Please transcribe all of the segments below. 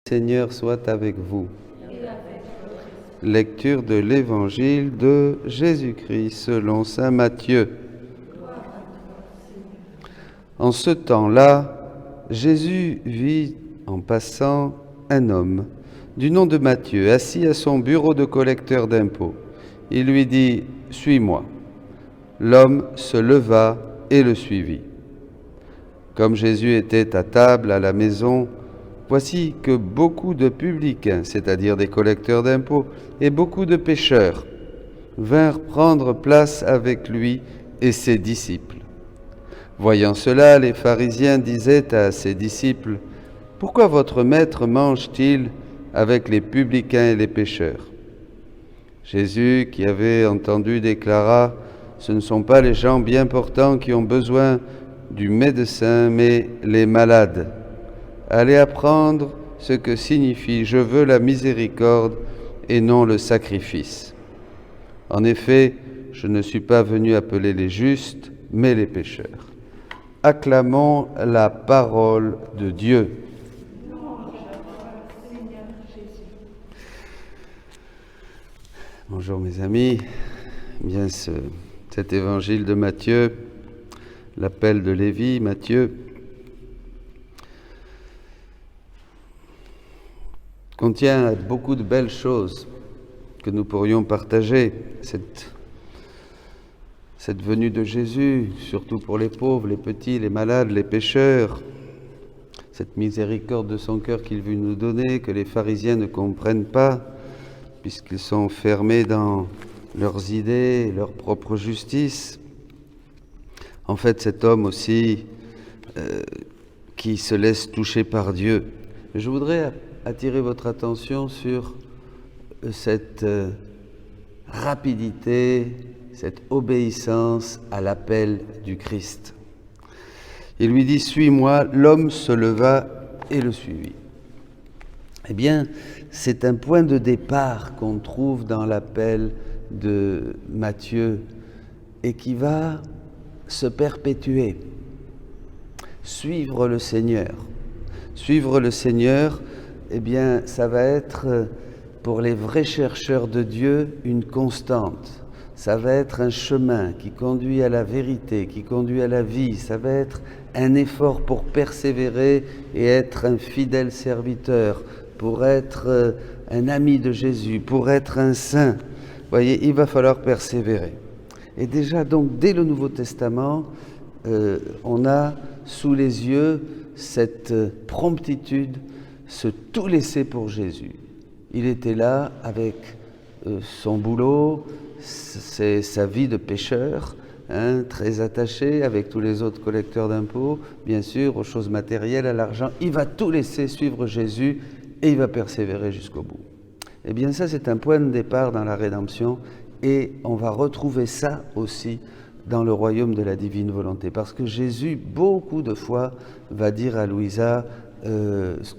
Seigneur soit avec vous. Lecture de l'Évangile de Jésus-Christ selon saint Matthieu. En ce temps-là, Jésus vit en passant un homme du nom de Matthieu, assis à son bureau de collecteur d'impôts. Il lui dit « Suis-moi ». L'homme se leva et le suivit. Comme Jésus était à table à la maison, voici que beaucoup de publicains, c'est-à-dire des collecteurs d'impôts, et beaucoup de pécheurs, vinrent prendre place avec lui et ses disciples. Voyant cela, les pharisiens disaient à ses disciples, « Pourquoi votre maître mange-t-il avec les publicains et les pécheurs ?» Jésus, qui avait entendu, déclara, « Ce ne sont pas les gens bien portants qui ont besoin du médecin, mais les malades. Allez apprendre ce que signifie « Je veux la miséricorde et non le sacrifice ». En effet, je ne suis pas venu appeler les justes, mais les pécheurs. Acclamons la parole de Dieu. Bonjour mes amis. Bien cet évangile de Matthieu, l'appel de Lévi, Matthieu, contient beaucoup de belles choses que nous pourrions partager. Cette venue de Jésus, surtout pour les pauvres, les petits, les malades, les pécheurs, cette miséricorde de son cœur qu'il veut nous donner, que les pharisiens ne comprennent pas, puisqu'ils sont fermés dans leurs idées, leur propre justice. En fait, cet homme aussi qui se laisse toucher par Dieu. Je voudrais attirer votre attention sur cette rapidité, cette obéissance à l'appel du Christ. Il lui dit « Suis-moi », l'homme se leva et le suivit. Eh bien, c'est un point de départ qu'on trouve dans l'appel de Matthieu et qui va se perpétuer. Suivre le Seigneur. Suivre le Seigneur, eh bien, ça va être pour les vrais chercheurs de Dieu une constante. Ça va être un chemin qui conduit à la vérité, qui conduit à la vie. Ça va être un effort pour persévérer et être un fidèle serviteur, pour être un ami de Jésus, pour être un saint. Vous voyez, il va falloir persévérer. Et déjà, donc, dès le Nouveau Testament, on a sous les yeux cette promptitude, ce tout laisser pour Jésus. Il était là avec son boulot, c'est sa vie de pécheur, très attaché avec tous les autres collecteurs d'impôts, bien sûr, aux choses matérielles, à l'argent. Il va tout laisser suivre Jésus et il va persévérer jusqu'au bout. Eh bien ça, c'est un point de départ dans la rédemption et on va retrouver ça aussi dans le royaume de la divine volonté. Parce que Jésus, beaucoup de fois, va dire à Louisa,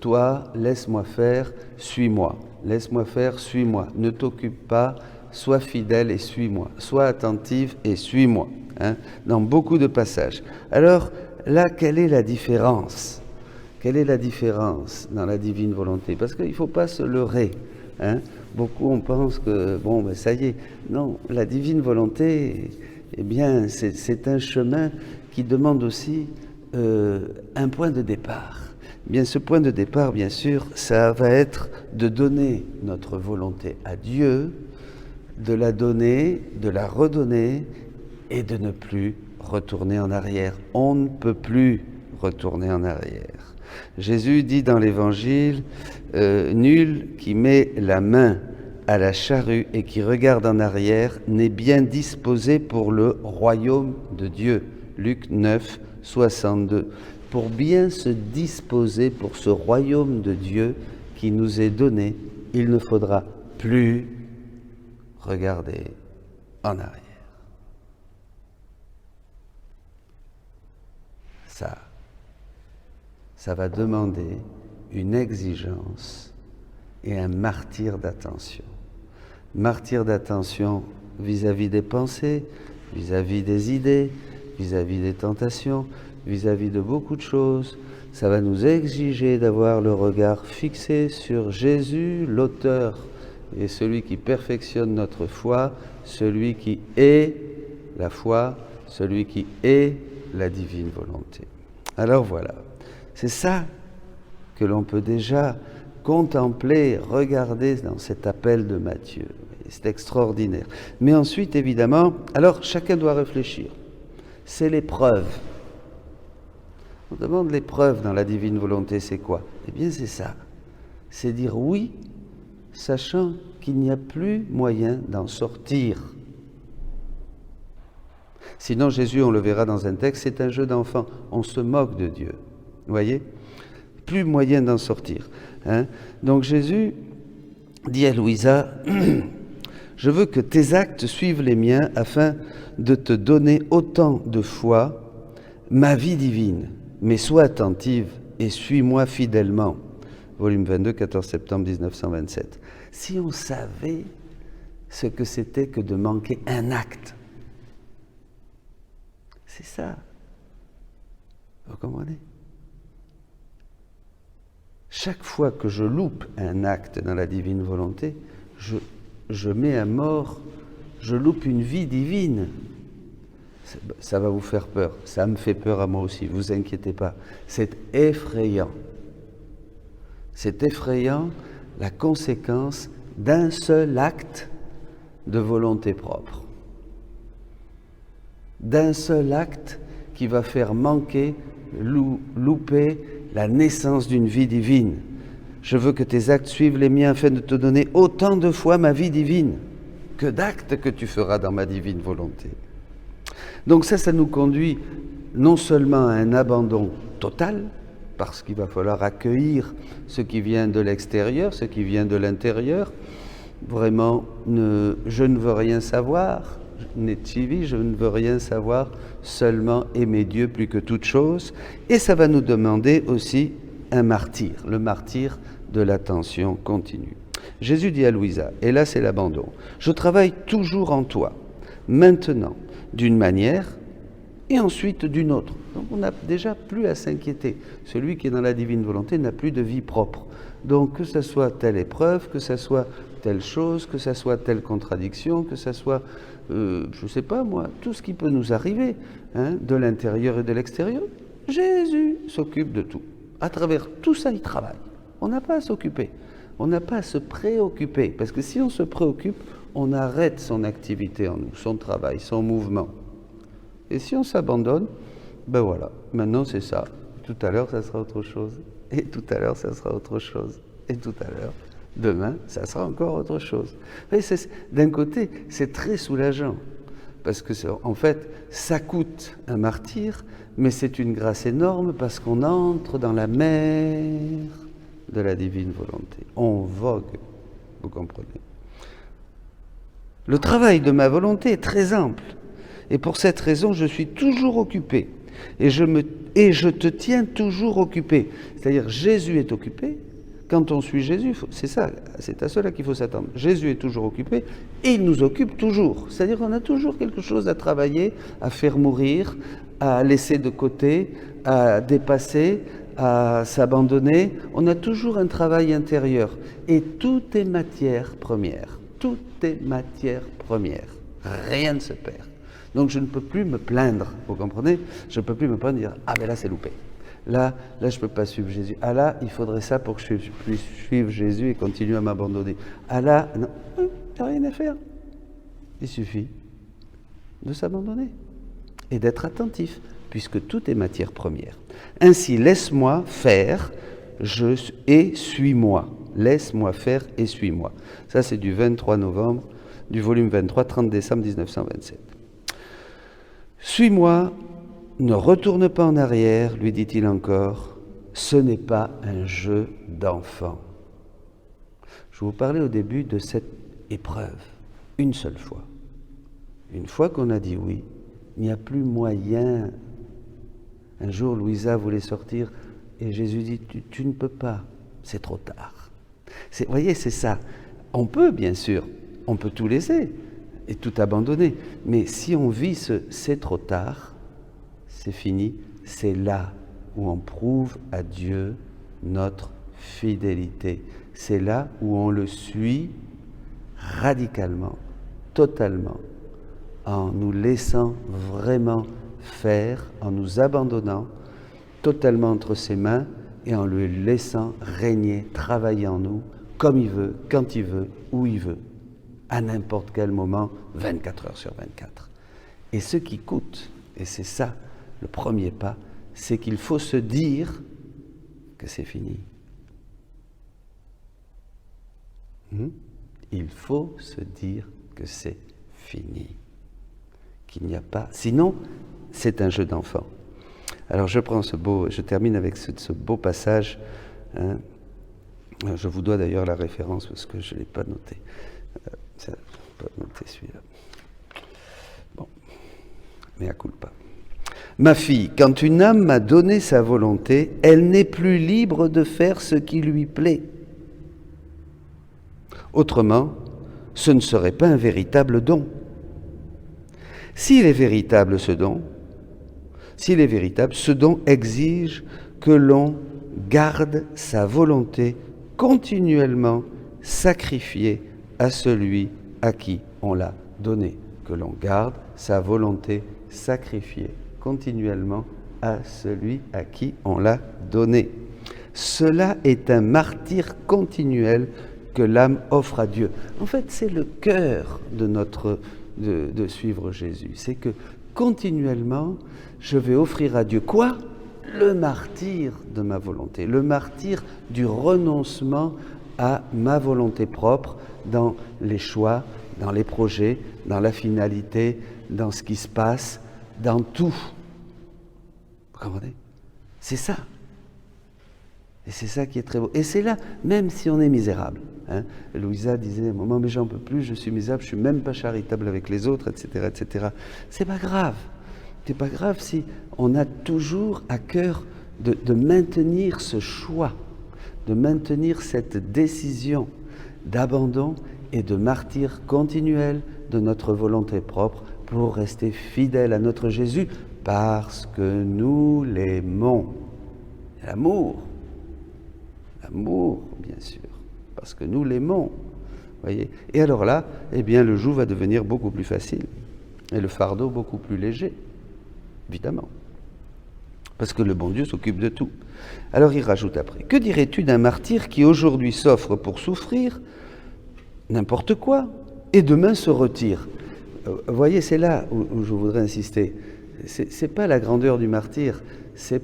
toi, laisse-moi faire, suis-moi. Laisse-moi faire, suis-moi. Ne t'occupe pas, sois fidèle et suis-moi. Sois attentive et suis-moi. Dans beaucoup de passages. Alors, là, quelle est la différence ? Quelle est la différence dans la divine volonté ? Parce qu'il ne faut pas se leurrer. Beaucoup, on pense que, ça y est. Non, la divine volonté, eh bien, c'est un chemin qui demande aussi un point de départ. Bien, ce point de départ, bien sûr, ça va être de donner notre volonté à Dieu, de la donner, de la redonner et de ne plus retourner en arrière. On ne peut plus retourner en arrière. Jésus dit dans l'Évangile, nul qui met la main à la charrue et qui regarde en arrière n'est bien disposé pour le royaume de Dieu. Luc 9, 62. Pour bien se disposer pour ce royaume de Dieu qui nous est donné, il ne faudra plus regarder en arrière. Ça va demander une exigence et un martyre d'attention. Martyre d'attention vis-à-vis des pensées, vis-à-vis des idées, vis-à-vis des tentations, vis-à-vis de beaucoup de choses. ça va nous exiger d'avoir le regard fixé sur Jésus, l'auteur et celui qui perfectionne notre foi, celui qui est la foi, celui qui est la divine volonté. Alors voilà, c'est ça que l'on peut déjà contempler, regarder dans cet appel de Matthieu. C'est extraordinaire. Mais ensuite, évidemment, alors chacun doit réfléchir. C'est l'épreuve. On demande l'épreuve dans la divine volonté, c'est quoi? Eh bien, c'est ça. C'est dire oui, sachant qu'il n'y a plus moyen d'en sortir. Sinon, Jésus, on le verra dans un texte, c'est un jeu d'enfant. On se moque de Dieu. Vous voyez? Plus moyen d'en sortir. Hein? Donc Jésus dit à Louisa, je veux que tes actes suivent les miens afin de te donner autant de foi, ma vie divine. Mais sois attentive et suis-moi fidèlement. Volume 22, 14 septembre 1927. Si on savait ce que c'était que de manquer un acte, c'est ça. Vous comprenez? Chaque fois que je loupe un acte dans la divine volonté, je mets à mort, je loupe une vie divine. Ça va vous faire peur, ça me fait peur à moi aussi, vous inquiétez pas. C'est effrayant. C'est effrayant la conséquence d'un seul acte de volonté propre. D'un seul acte qui va faire manquer, louper la naissance d'une vie divine. Je veux que tes actes suivent les miens afin de te donner autant de fois ma vie divine que d'actes que tu feras dans ma divine volonté. Donc ça nous conduit non seulement à un abandon total, parce qu'il va falloir accueillir ce qui vient de l'extérieur, ce qui vient de l'intérieur. Vraiment, je ne veux rien savoir, Netchivi, je ne veux rien savoir, seulement aimer Dieu plus que toute chose. Et ça va nous demander aussi un martyr, le martyr de l'attention continue. Jésus dit à Louisa, et là c'est l'abandon, je travaille toujours en toi, maintenant, d'une manière et ensuite d'une autre. Donc on n'a déjà plus à s'inquiéter. Celui qui est dans la divine volonté n'a plus de vie propre. Donc que ce soit telle épreuve, que ce soit telle chose, que ce soit telle contradiction, que ce soit, je ne sais pas moi, tout ce qui peut nous arriver, hein, de l'intérieur et de l'extérieur, Jésus s'occupe de tout. À travers tout ça, il travaille. On n'a pas à s'occuper. On n'a pas à se préoccuper. Parce que si on se préoccupe, on arrête son activité en nous, son travail, son mouvement. Et si on s'abandonne, ben voilà, maintenant c'est ça. Tout à l'heure, ça sera autre chose. Et tout à l'heure, ça sera autre chose. Et tout à l'heure, demain, ça sera encore autre chose. D'un côté, c'est très soulageant. Parce que, en fait, ça coûte un martyr, mais c'est une grâce énorme parce qu'on entre dans la mer de la divine volonté. On vogue, vous comprenez. Le travail de ma volonté est très ample. Et pour cette raison, je suis toujours occupé. Et je te tiens toujours occupé. C'est-à-dire, Jésus est occupé. Quand on suit Jésus, c'est ça, c'est à cela qu'il faut s'attendre. Jésus est toujours occupé et il nous occupe toujours. C'est-à-dire qu'on a toujours quelque chose à travailler, à faire mourir, à laisser de côté, à dépasser, à s'abandonner. On a toujours un travail intérieur. Et tout est matière première. Tout est matière première. Rien ne se perd. Donc je ne peux plus me plaindre, vous comprenez? Je ne peux plus me plaindre et dire « Ah ben là c'est loupé. Là je ne peux pas suivre Jésus. Ah là, il faudrait ça pour que je puisse suivre Jésus et continuer à m'abandonner. Ah là, non, il n'y a rien à faire. Il suffit de s'abandonner et d'être attentif, puisque tout est matière première. Ainsi, laisse-moi faire et suis-moi. Laisse-moi faire et suis-moi. Ça c'est du 23 novembre, du volume 23, 30 décembre 1927. Suis-moi, ne retourne pas en arrière, lui dit-il encore, ce n'est pas un jeu d'enfant. Je vous parlais au début de cette épreuve, une seule fois. Une fois qu'on a dit oui, il n'y a plus moyen. Un jour, Louisa voulait sortir et Jésus dit, tu ne peux pas, c'est trop tard. Vous voyez, c'est ça. On peut, bien sûr, on peut tout laisser et tout abandonner. Mais si on vit c'est trop tard, c'est fini, c'est là où on prouve à Dieu notre fidélité. C'est là où on le suit radicalement, totalement, en nous laissant vraiment faire, en nous abandonnant totalement entre ses mains et en le laissant régner, travailler en nous comme il veut, quand il veut, où il veut, à n'importe quel moment, 24 heures sur 24. Et ce qui coûte, et c'est ça le premier pas, c'est qu'il faut se dire que c'est fini. Il faut se dire que c'est fini. Qu'il n'y a pas... Sinon, c'est un jeu d'enfant. Alors je termine avec ce beau passage. Je vous dois d'ailleurs la référence parce que je ne l'ai pas noté. Je n'ai pas noté celui-là. Bon, mea culpa. Ma fille, quand une âme m'a donné sa volonté, elle n'est plus libre de faire ce qui lui plaît. Autrement, ce ne serait pas un véritable don. S'il est véritable, ce don exige que l'on garde sa volonté continuellement sacrifiée à celui à qui on l'a donné. Que l'on garde sa volonté sacrifiée continuellement à celui à qui on l'a donné. Cela est un martyre continuel que l'âme offre à Dieu. En fait, c'est le cœur de suivre Jésus. C'est que continuellement, je vais offrir à Dieu quoi ? Le martyre de ma volonté, le martyre du renoncement à ma volonté propre dans les choix, dans les projets, dans la finalité, dans ce qui se passe, dans tout. Vous comprenez ? C'est ça. Et c'est ça qui est très beau. Et c'est là, même si on est misérable. Louisa disait à un moment, mais j'en peux plus, je suis misérable, je ne suis même pas charitable avec les autres, etc., etc. C'est pas grave. C'est pas grave si on a toujours à cœur de maintenir ce choix, de maintenir cette décision d'abandon et de martyre continuel de notre volonté propre pour rester fidèle à notre Jésus parce que nous l'aimons. L'amour, bien sûr, parce que nous l'aimons. Voyez. Et alors là, eh bien, le joug va devenir beaucoup plus facile et le fardeau beaucoup plus léger. Évidemment. Parce que le bon Dieu s'occupe de tout. Alors il rajoute après, que dirais-tu d'un martyr qui aujourd'hui s'offre pour souffrir n'importe quoi et demain se retire ? Voyez, c'est là où je voudrais insister. C'est pas la grandeur du martyr, c'est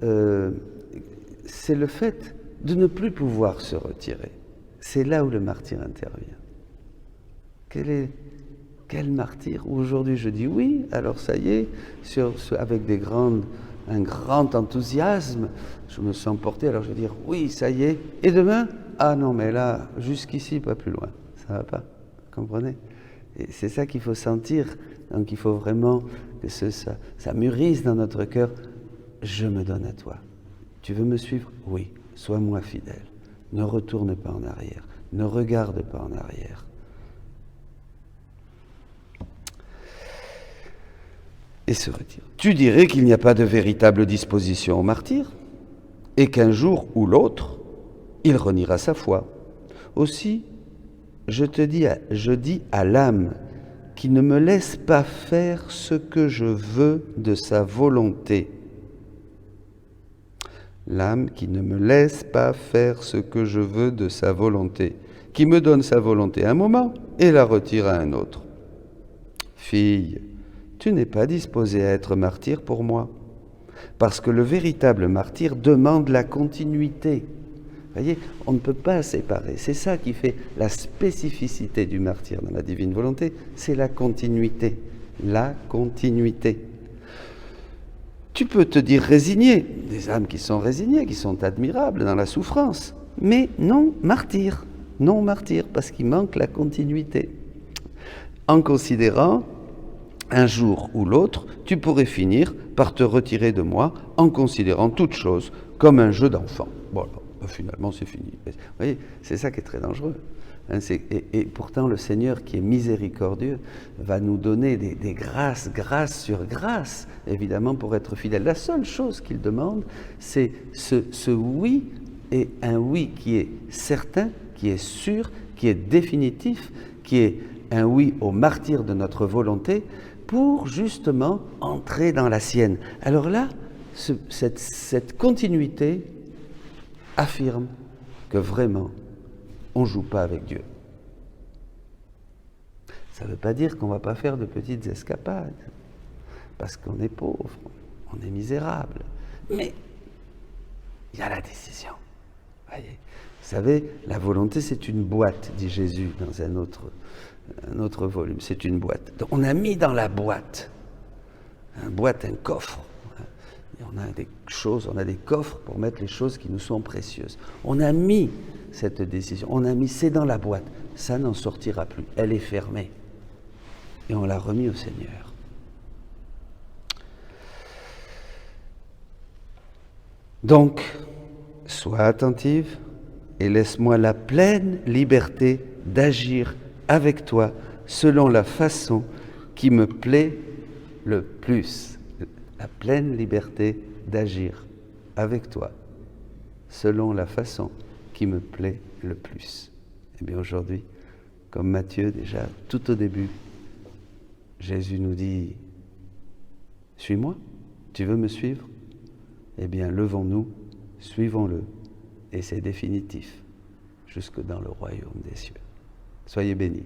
le fait de ne plus pouvoir se retirer. C'est là où le martyr intervient. Quel martyr? Aujourd'hui je dis oui, alors ça y est, avec un grand enthousiasme, je me sens porté, alors je vais dire oui, ça y est, et demain? Ah non, mais là, jusqu'ici, pas plus loin, ça ne va pas, vous comprenez? Et c'est ça qu'il faut sentir, donc il faut vraiment que ça mûrisse dans notre cœur. Je me donne à toi. Tu veux me suivre? Oui, sois-moi fidèle. Ne retourne pas en arrière, ne regarde pas en arrière. Et se retire. Tu dirais qu'il n'y a pas de véritable disposition au martyr, et qu'un jour ou l'autre, il reniera sa foi. Aussi, je dis à l'âme qui ne me laisse pas faire ce que je veux de sa volonté. L'âme qui ne me laisse pas faire ce que je veux de sa volonté, qui me donne sa volonté à un moment et la retire à un autre. Fille, tu n'es pas disposée à être martyr pour moi, parce que le véritable martyr demande la continuité. Vous voyez, on ne peut pas séparer. C'est ça qui fait la spécificité du martyr dans la divine volonté, c'est la continuité. La continuité. Tu peux te dire résigné, des âmes qui sont résignées, qui sont admirables dans la souffrance, mais non martyr, parce qu'il manque la continuité. En considérant un jour ou l'autre, tu pourrais finir par te retirer de moi en considérant toute chose comme un jeu d'enfant. Voilà. finalement c'est fini. Vous voyez, c'est ça qui est très dangereux. Hein, et pourtant le Seigneur qui est miséricordieux va nous donner des grâces, grâce sur grâce, évidemment pour être fidèle. La seule chose qu'il demande, c'est ce oui, et un oui qui est certain, qui est sûr, qui est définitif, qui est un oui au martyre de notre volonté, pour justement entrer dans la sienne. Alors là, cette continuité affirme que vraiment, on ne joue pas avec Dieu. Ça ne veut pas dire qu'on ne va pas faire de petites escapades, parce qu'on est pauvre, on est misérable. Mais il y a la décision. Voyez. Vous savez, la volonté, c'est une boîte, dit Jésus dans un autre volume. C'est une boîte. Donc, on a mis dans la boîte, un coffre. Et on a des choses, on a des coffres pour mettre les choses qui nous sont précieuses. On a mis cette décision, on a mis, c'est dans la boîte. Ça n'en sortira plus. Elle est fermée. Et on l'a remis au Seigneur. Donc, sois attentive et laisse-moi la pleine liberté d'agir avec toi selon la façon qui me plaît le plus. La pleine liberté d'agir avec toi selon la façon qui me plaît le plus. Eh bien aujourd'hui, comme Matthieu déjà, tout au début, Jésus nous dit « Suis-moi, tu veux me suivre ?» Eh bien, levons-nous, suivons-le, et c'est définitif, jusque dans le royaume des cieux. Soyez bénis.